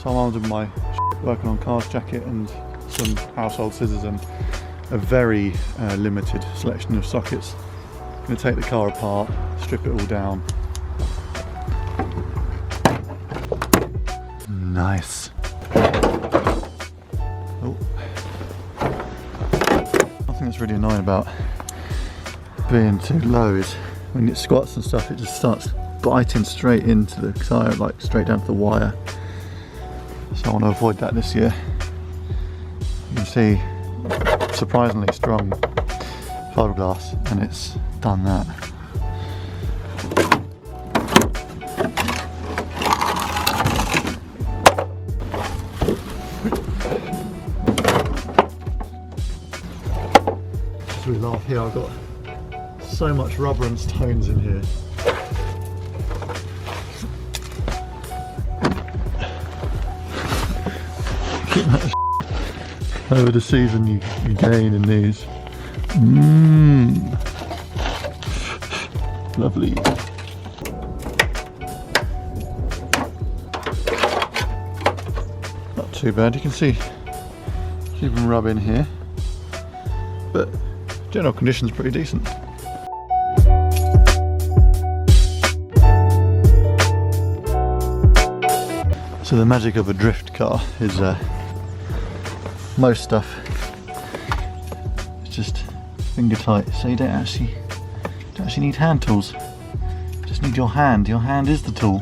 So I'm armed with my working on cars jacket and some household scissors and a very limited selection of sockets. I'm going to take the car apart, strip it all down. Nice. Oh. One thing that's really annoying about being too low is when it squats and stuff, it just starts biting straight into the tyre, like straight down to the wire. So I want to avoid that this year. You can see surprisingly strong fiberglass, and it's done that. Just really laugh here, I've got so much rubber and stones in here. Over the season you gain in these. Lovely. Not too bad, you can see even rub in here, but general conditions pretty decent. So the magic of a drift car is most stuff is just finger tight, so you don't actually need hand tools. You just need your hand. Your hand is the tool.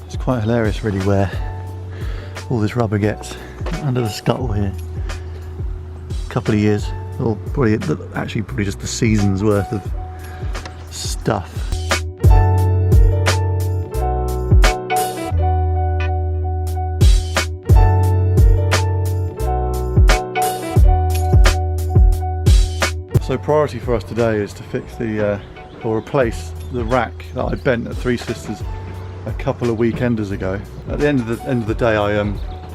It's quite hilarious really where all this rubber gets under the scuttle here. Couple of years, or probably just the season's worth of stuff. So priority for us today is to fix the or replace the rack that I bent at Three Sisters a couple of weekenders ago. At the end of the day, I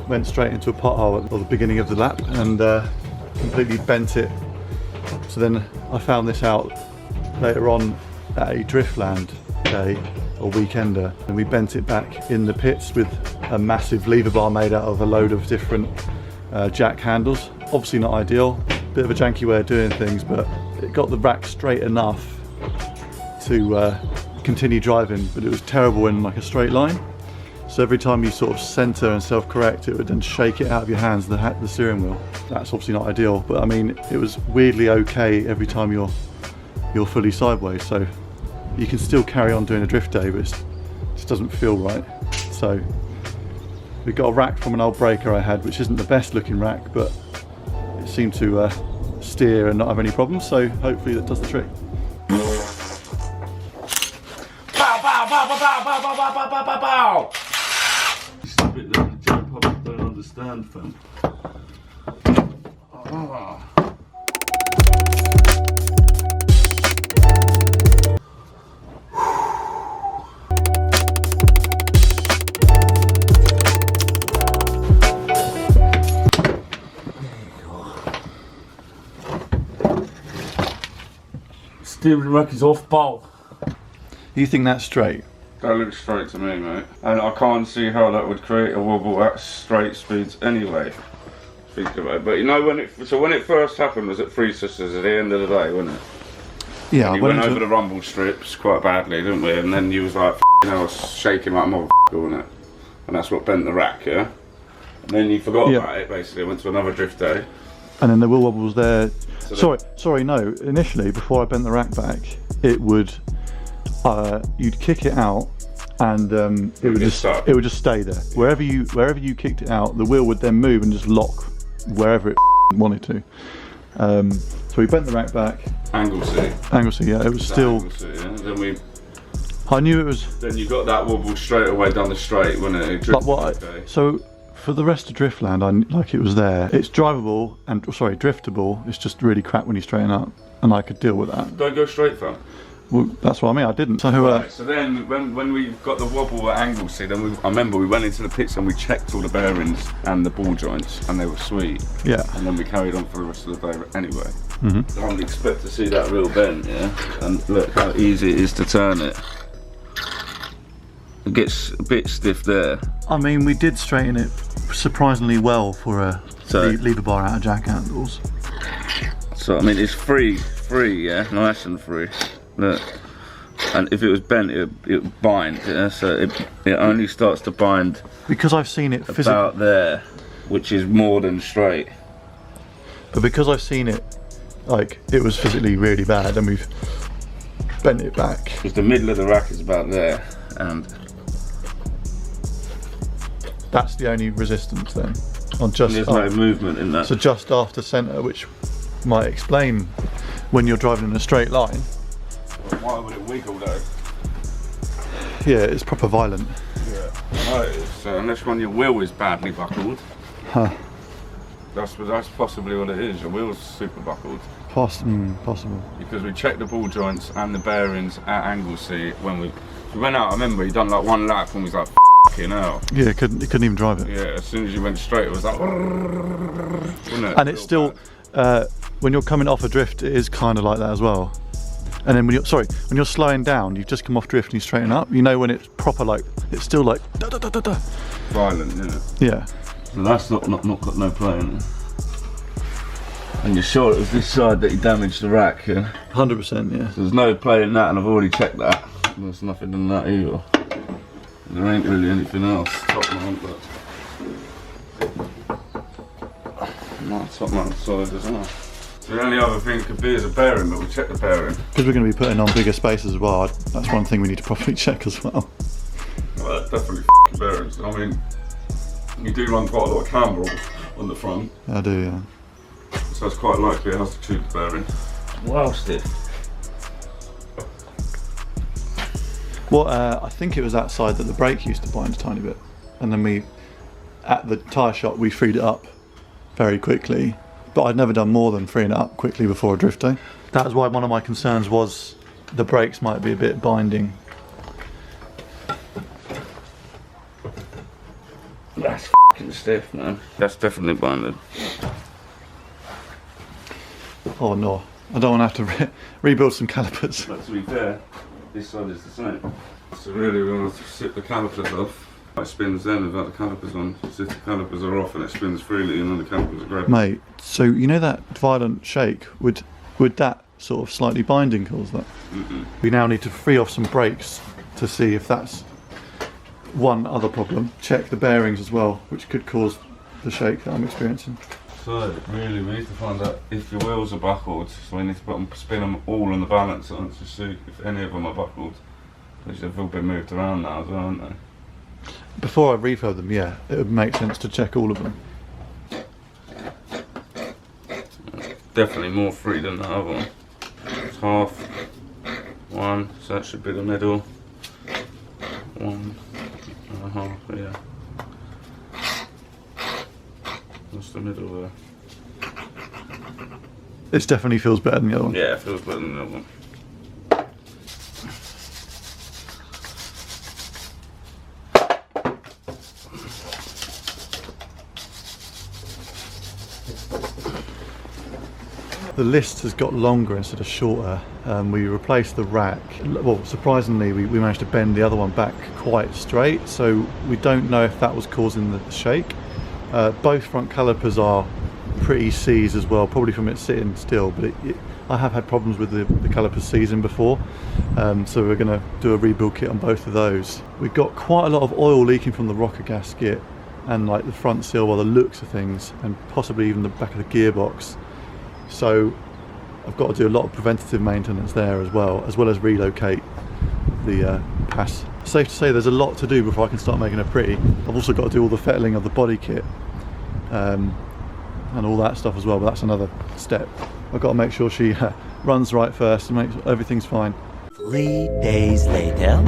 went straight into a pothole at the beginning of the lap and completely bent it. So then I found this out later on at a driftland day or weekender, and we bent it back in the pits with a massive lever bar made out of a load of different jack handles. Obviously not ideal, bit of a janky way of doing things, but it got the rack straight enough to continue driving, but it was terrible in like a straight line. So every time you sort of centre and self-correct, it would then shake it out of your hands, the steering wheel. That's obviously not ideal, but I mean, it was weirdly okay every time you're fully sideways. So you can still carry on doing a drift day, but it just doesn't feel right. So we got a rack from an old breaker I had, which isn't the best looking rack, but it seemed to steer and not have any problems. So hopefully that does the trick. Bow, bow, bow, bow, bow, bow, bow, bow, bow, bow, bow. Stop it, let me jump up, I don't understand, fam. Oh. Steering rack is off bolt. You think that's straight? That looks straight to me, mate. And I can't see how that would create a wobble at straight speeds anyway. Think about it. But you know when it first happened was at Three Sisters at the end of the day, wasn't it? Yeah, we went over the rumble strips quite badly, didn't we? And then you was like, I was shaking like a motherfucker, wasn't it? And that's what bent the rack, yeah? And then you forgot about it, basically, went to another drift day. And then the wheel wobble was there. So sorry, no. Initially, before I bent the rack back, it would, you'd kick it out, and it would just stay there. Wherever you kicked it out, the wheel would then move and just lock wherever it wanted to. So we bent the rack back. Angle C. Angle C, yeah. It was still. Angle C, yeah. Then I knew it was. Then you got that wobble straight away down the straight, wasn't it? So for the rest of Driftland, like it was there. It's drivable and driftable. It's just really crap when you straighten up, and I could deal with that. Don't go straight, fam. Well, that's what I mean. I didn't. So Right, so then when we got the wobble at angle C, then I remember we went into the pits and we checked all the bearings and the ball joints, and they were sweet. Yeah. And then we carried on for the rest of the day anyway. Mm-hmm. I don't expect to see that real bend, yeah. And look how easy it is to turn it. It gets a bit stiff there. I mean, we did straighten it surprisingly well for a lever bar out of jack handles. So I mean, it's free, yeah, nice and free. Look, and if it was bent, it would bind. Yeah? So it only starts to bind because I've seen it about there, which is more than straight. But because I've seen it, like it was physically really bad, and we've bent it back. Because the middle of the rack is about there, and that's the only resistance then. On just there's no movement in that. So just after centre, which might explain when you're driving in a straight line. Why would it wiggle though? Yeah, it's proper violent. Yeah, no, so unless when your wheel is badly buckled. Huh. That's possibly what it is. Your wheel's super buckled. Possible. Because we checked the ball joints and the bearings at angle C when we went out. I remember you done like one lap and we was like, f***ing hell. Yeah, you couldn't even drive it. Yeah, as soon as you went straight, it was like, wasn't it? And it's still, when you're coming off a drift, it is kind of like that as well. And then when you're slowing down, you've just come off drift and you straighten up. You know when it's proper, like it's still like da da da da da. Violent, yeah. Yeah. So that's not got no play in it. And you're sure it was this side that he damaged the rack, yeah? 100%, yeah. So there's no play in that, and I've already checked that. There's nothing in that either. There ain't really anything else. Top mount, but no, top mount solid as well. So the only other thing could be is a bearing, but we checked the bearing. Because we're going to be putting on bigger spaces as well. That's one thing we need to properly check as well. Well, that's definitely bearings. I mean, you do run quite a lot of camber on the front. I do, yeah. So it's quite likely it has to tube the bearing. Wow, stiff. Well, I think it was that side that the brake used to bind a tiny bit. And then at the tyre shop, we freed it up very quickly. But I'd never done more than freeing it up quickly before a drift day. That was why one of my concerns was the brakes might be a bit binding. That's f***ing stiff, man. That's definitely binded. Oh no, I don't want to have to rebuild some calipers. But to be fair, this side is the same. So really we want to sit the calipers off. It spins then without the calipers on. So if the calipers are off and it spins freely and then the calipers are grabbed. Mate, so you know that violent shake, would that sort of slightly binding cause that? We now need to free off some brakes to see if that's one other problem. Check the bearings as well, which could cause the shake that I'm experiencing. So really we need to find out if your wheels are buckled, so we need to spin them all on the balance on to see if any of them are buckled. Because they've all been moved around now as well, haven't they? Before I refurb them, yeah, it would make sense to check all of them. Definitely more free than the other one. It's half, one, so that should be the middle. 1.5, yeah. What's the middle there? This definitely feels better than the other one. Yeah, it feels better than the other one. The list has got longer instead of shorter. We replaced the rack. Well, surprisingly, we managed to bend the other one back quite straight, so we don't know if that was causing the shake. Both front calipers are pretty seized as well, probably from it sitting still, but I have had problems with the calipers seizing before, so we're going to do a rebuild kit on both of those. We've got quite a lot of oil leaking from the rocker gasket and like the front seal by the looks of things, and possibly even the back of the gearbox. So I've got to do a lot of preventative maintenance there as well as relocate the pass. Safe to say there's a lot to do before I can start making her pretty. I've also got to do all the fettling of the body kit and all that stuff as well, but that's another step. I've got to make sure she runs right first and make sure everything's fine. 3 days later.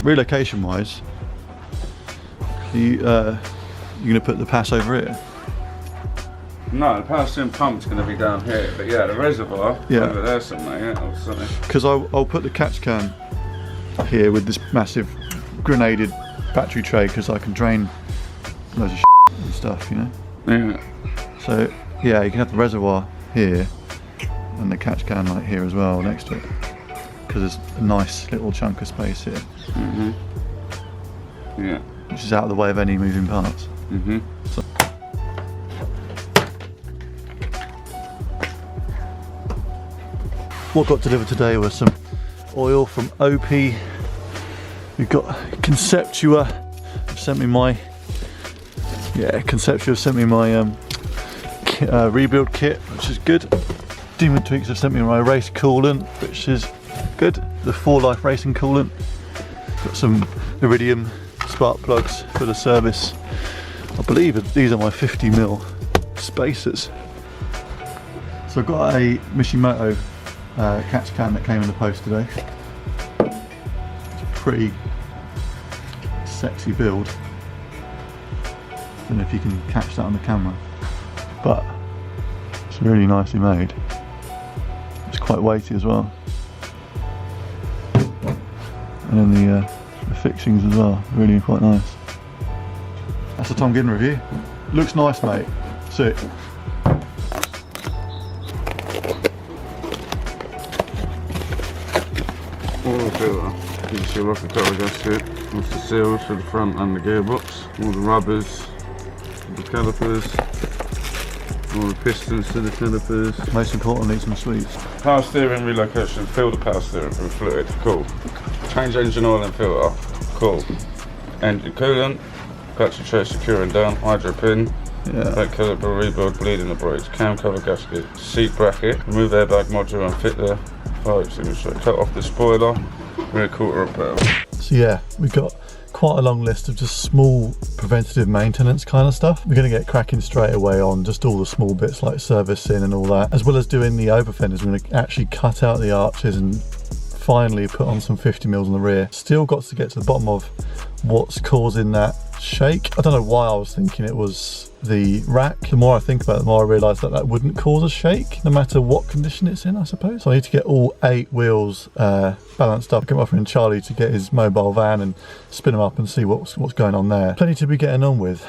relocation wise, you're gonna put the pass over here? No, the power steering pump's going to be down here, but yeah, the reservoir over there somewhere, yeah, or something. Because I'll put the catch can here with this massive grenaded battery tray, because I can drain loads of and stuff, you know? Yeah. So yeah, you can have the reservoir here and the catch can like here as well next to it, because there's a nice little chunk of space here. Mm-hmm. Yeah. Which is out of the way of any moving parts. Mm-hmm. So, what got delivered today was some oil from OP. We've got Conceptua. Sent me my Conceptua sent me my rebuild kit, which is good. Demon Tweaks have sent me my race coolant, which is good. The 4Life racing coolant. Got some Iridium spark plugs for the service. I believe these are my 50mm spacers. So I've got a Mishimoto catch can that came in the post today. It's a pretty sexy build. Don't know if you can catch that on the camera, but it's really nicely made. It's quite weighty as well, and then the fixings as well, really quite nice. That's the Tom Gidden review. Looks nice, mate. Sick. All the filter, you can see rocket cover gasket, that's the seals for the front and the gearbox, all the rubbers, the calipers, all the pistons to the calipers. Most importantly, some sweets. Power steering relocation, fill the power steering from fluid, cool. Change engine oil and filter, cool. Engine coolant, battery tray securing down, hydro pin, back caliper rebuild, bleeding the brakes, cam cover gasket, seat bracket, remove airbag module and fit the fire extinguisher, cut off the spoiler, rear quarter repair. So yeah, we've got quite a long list of just small preventative maintenance kind of stuff. We're going to get cracking straight away on just all the small bits like servicing and all that, as well as doing the over fenders. We're going to actually cut out the arches and finally put on some 50mm on the rear. Still got to get to the bottom of what's causing that shake. I don't know why I was thinking it was the rack. The more I think about it, the more I realise that that wouldn't cause a shake, no matter what condition it's in, I suppose. So I need to get all 8 wheels balanced up, get my friend Charlie to get his mobile van and spin them up and see what's going on there. Plenty to be getting on with.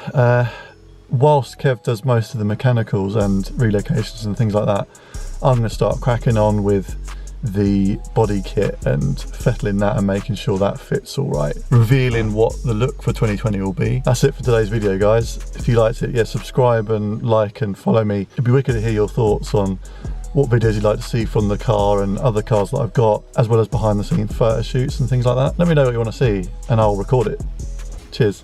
Whilst Kev does most of the mechanicals and relocations and things like that, I'm going to start cracking on with the body kit and fettling that and making sure that fits all right, revealing what the look for 2020 will be. That's it for today's video, guys. If you liked it, yeah, subscribe and like and follow me. It'd be wicked to hear your thoughts on what videos you'd like to see from the car and other cars that I've got, as well as behind the scenes photo shoots and things like that. Let me know what you want to see and I'll record it. Cheers.